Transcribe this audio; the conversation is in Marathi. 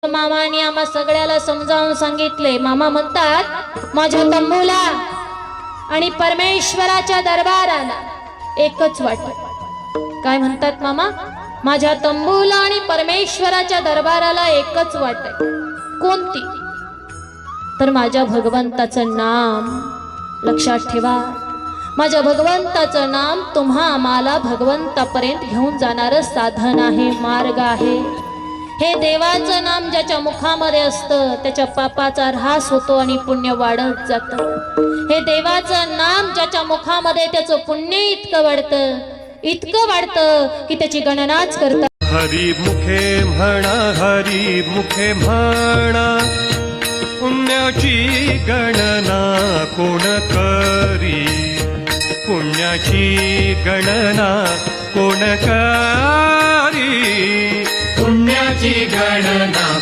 मामाने आम्हा सगळ्याला समजावून सांगितले। मामा म्हणतात माझ्या तंबूला आणि परमेश्वराच्या दरबाराला एकच वाटत। काय म्हणतात मामा? माझ्या तंबूला आणि परमेश्वराच्या दरबाराला एकच वाटत। कोणती? तर माझ्या भगवंताचं नाम। लक्षात ठेवा, माझ्या भगवंताचं नाम तुम्हा आम्हाला भगवंतापर्यंत घेऊन जाणारं साधन आहे, मार्ग आहे। हे देवाचं नाम ज्याच्या मुखामध्ये असतं त्याच्या पापाचा ऱ्हास होतो आणि पुण्य वाढत जातं। हे देवाचं नाम ज्याच्या मुखामध्ये त्याचं पुण्य इतकं वाढतं की त्याची गणनाच करता। हरी मुखे म्हणा, हरी मुखे म्हणा, पुण्याची गणना कोण करी, पुण्याची गणना कोण करी, पुण्याची गणना